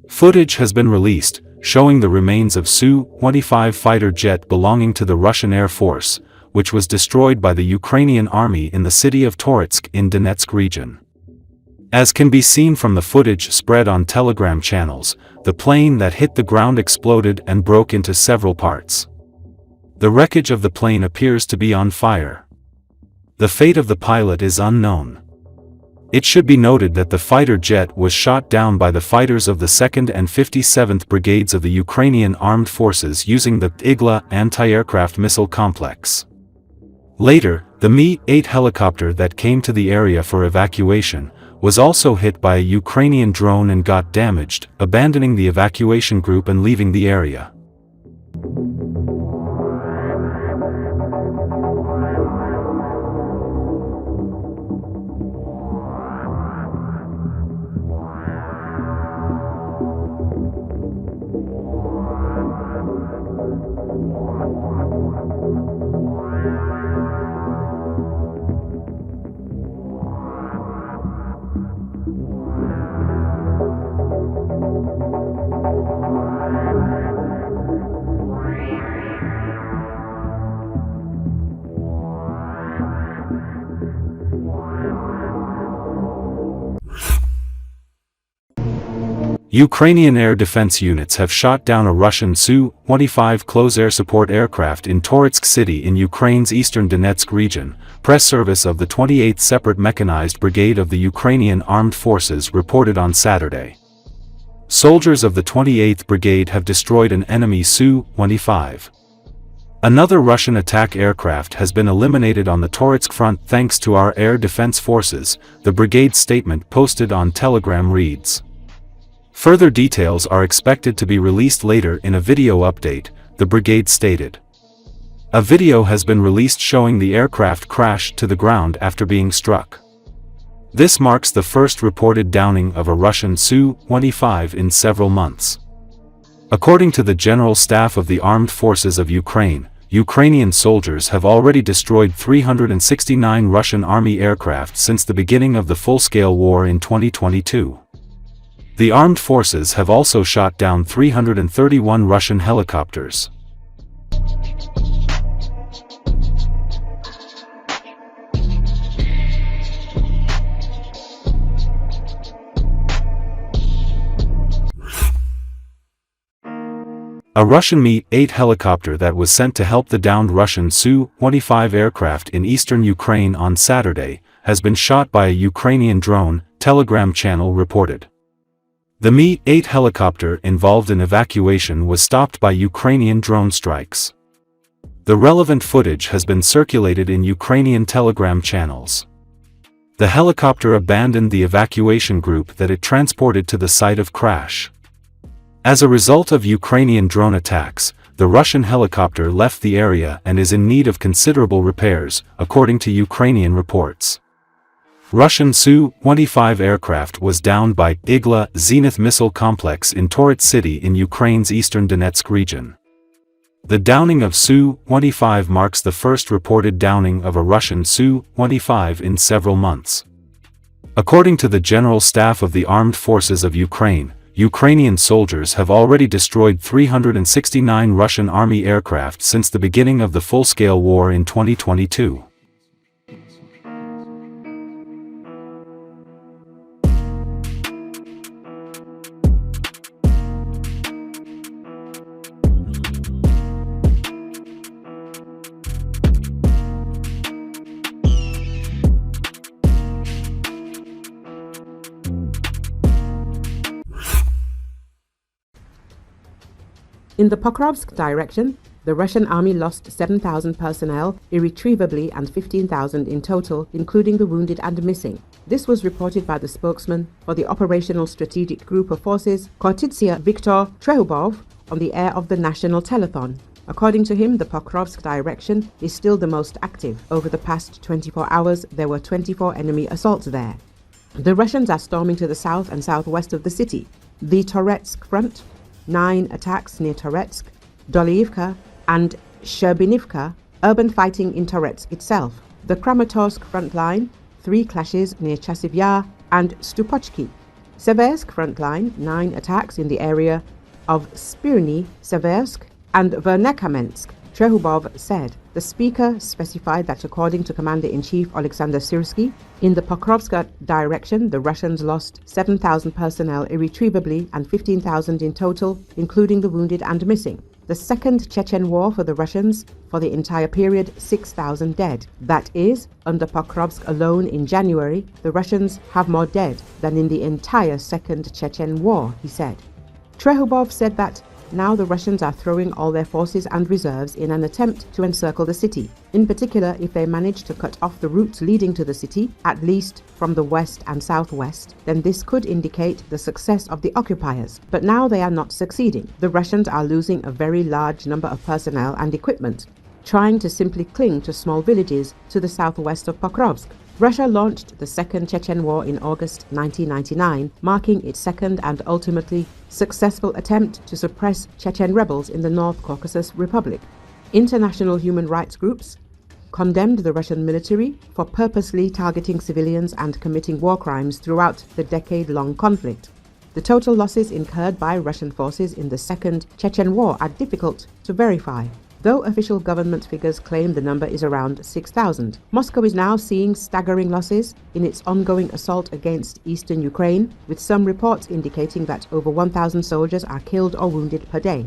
Footage has been released, showing the remains of Su-25 fighter jet belonging to the Russian Air Force, which was destroyed by the Ukrainian army in the city of Toretsk in Donetsk region. As can be seen from the footage spread on Telegram channels, the plane that hit the ground exploded and broke into several parts. The wreckage of the plane appears to be on fire. The fate of the pilot is unknown. It should be noted that the fighter jet was shot down by the fighters of the 2nd and 57th Brigades of the Ukrainian Armed Forces using the Igla anti-aircraft missile complex. Later, the Mi-8 helicopter that came to the area for evacuation was also hit by a Ukrainian drone and got damaged, abandoning the evacuation group and leaving the area. Ukrainian air defense units have shot down a Russian Su-25 close air support aircraft in Toretsk city in Ukraine's eastern Donetsk region, press service of the 28th Separate Mechanized Brigade of the Ukrainian Armed Forces reported on Saturday. Soldiers of the 28th Brigade have destroyed an enemy Su-25. Another Russian attack aircraft has been eliminated on the Toretsk front thanks to our air defense forces, the brigade's statement posted on Telegram reads. Further details are expected to be released later in a video update, the brigade stated. A video has been released showing the aircraft crash to the ground after being struck. This marks the first reported downing of a Russian Su-25 in several months. According to the General Staff of the Armed Forces of Ukraine, Ukrainian soldiers have already destroyed 369 Russian army aircraft since the beginning of the full-scale war in 2022. The armed forces have also shot down 331 Russian helicopters. A Russian Mi-8 helicopter that was sent to help the downed Russian Su-25 aircraft in eastern Ukraine on Saturday has been shot by a Ukrainian drone, Telegram channel reported. The Mi-8 helicopter involved in evacuation was stopped by Ukrainian drone strikes. The relevant footage has been circulated in Ukrainian Telegram channels. The helicopter abandoned the evacuation group that it transported to the site of crash. As a result of Ukrainian drone attacks, the Russian helicopter left the area and is in need of considerable repairs, according to Ukrainian reports. Russian Su-25 aircraft was downed by Igla Zenith missile complex in Toretsk city in Ukraine's eastern Donetsk region. The downing of Su-25 marks the first reported downing of a Russian Su-25 in several months. According to the General Staff of the Armed Forces of Ukraine, Ukrainian soldiers have already destroyed 369 Russian army aircraft since the beginning of the full-scale war in 2022. In the Pokrovsk direction, the Russian army lost 7,000 personnel irretrievably and 15,000 in total, including the wounded and missing. This was reported by the spokesman for the Operational Strategic Group of Forces, Kortitsia Viktor Trehubov, on the air of the National Telethon. According to him, the Pokrovsk direction is still the most active. Over the past 24 hours, there were 24 enemy assaults there. The Russians are storming to the south and southwest of the city. The Toretsk front, 9 attacks near Toretsk, Dolyivka and Sherbinivka, urban fighting in Toretsk itself. The Kramatorsk front line, 3 clashes near Chasiv Yar and Stupochki. Seversk frontline, 9 attacks in the area of Spirny, Seversk, and Vernekamensk, Trehubov said. The speaker specified that according to Commander-in-Chief Alexander Syrsky, in the Pokrovsk direction, the Russians lost 7,000 personnel irretrievably and 15,000 in total, including the wounded and missing. The Second Chechen War for the Russians, for the entire period, 6,000 dead. That is, under Pokrovsk alone in January, the Russians have more dead than in the entire Second Chechen War, he said. Trehubov said that now the Russians are throwing all their forces and reserves in an attempt to encircle the city. In particular, if they manage to cut off the routes leading to the city, at least from the west and southwest, then this could indicate the success of the occupiers. But now they are not succeeding. The Russians are losing a very large number of personnel and equipment, trying to simply cling to small villages to the southwest of Pokrovsk. Russia launched the Second Chechen War in August 1999, marking its second and ultimately successful attempt to suppress Chechen rebels in the North Caucasus Republic. International human rights groups condemned the Russian military for purposely targeting civilians and committing war crimes throughout the decade-long conflict. The total losses incurred by Russian forces in the Second Chechen War are difficult to verify, though official government figures claim the number is around 6,000. Moscow is now seeing staggering losses in its ongoing assault against eastern Ukraine, with some reports indicating that over 1,000 soldiers are killed or wounded per day.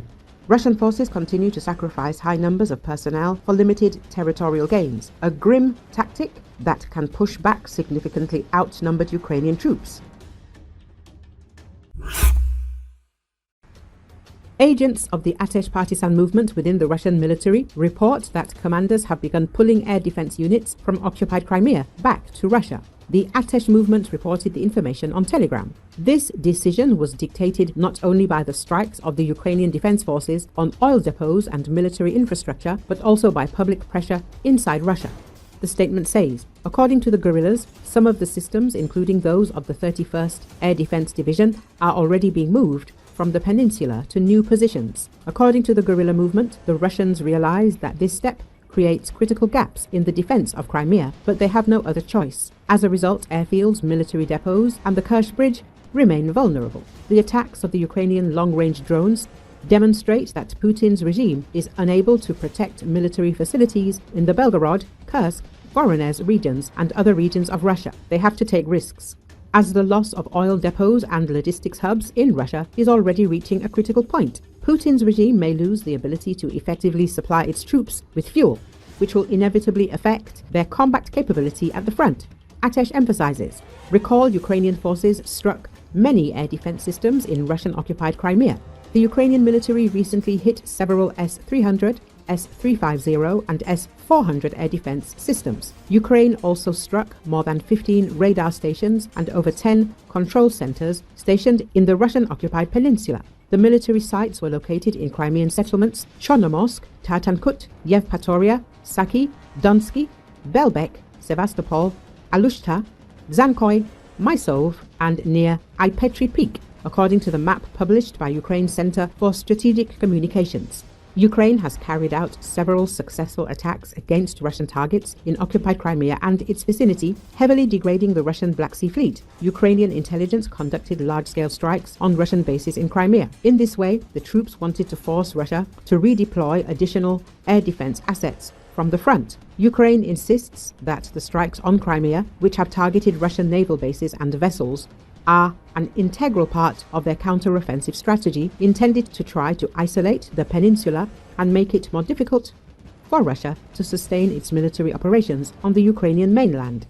Russian forces continue to sacrifice high numbers of personnel for limited territorial gains, a grim tactic that can push back significantly outnumbered Ukrainian troops. Agents of the Atesh Partisan movement within the Russian military report that commanders have begun pulling air defense units from occupied Crimea back to Russia. The Atesh movement reported the information on Telegram. This decision was dictated not only by the strikes of the Ukrainian defense forces on oil depots and military infrastructure, but also by public pressure inside Russia. The statement says, according to the guerrillas, some of the systems, including those of the 31st Air Defense Division, are already being moved from the peninsula to new positions. According to the guerrilla movement, the Russians realized that this step creates critical gaps in the defense of Crimea, but they have no other choice. As a result, airfields, military depots, and the Kerch Bridge remain vulnerable. The attacks of the Ukrainian long-range drones demonstrate that Putin's regime is unable to protect military facilities in the Belgorod, Kursk, Voronezh regions, and other regions of Russia. They have to take risks, as the loss of oil depots and logistics hubs in Russia is already reaching a critical point. Putin's regime may lose the ability to effectively supply its troops with fuel, which will inevitably affect their combat capability at the front. Atesh emphasizes, recall Ukrainian forces struck many air defense systems in Russian-occupied Crimea. The Ukrainian military recently hit several S-300, S-350 and S-400 air defense systems. Ukraine also struck more than 15 radar stations and over 10 control centers stationed in the Russian-occupied peninsula. The military sites were located in Crimean settlements Chornomorsk, Tartankut, Yevpatoria, Saki, Donsky, Belbek, Sevastopol, Alushta, Zankoy, Mysov, and near Ipetri Peak, according to the map published by Ukraine's Center for Strategic Communications. Ukraine has carried out several successful attacks against Russian targets in occupied Crimea and its vicinity, heavily degrading the Russian Black Sea Fleet. Ukrainian intelligence conducted large-scale strikes on Russian bases in Crimea. In this way, the troops wanted to force Russia to redeploy additional air defense assets from the front. Ukraine insists that the strikes on Crimea, which have targeted Russian naval bases and vessels, are an integral part of their counter-offensive strategy intended to try to isolate the peninsula and make it more difficult for Russia to sustain its military operations on the Ukrainian mainland.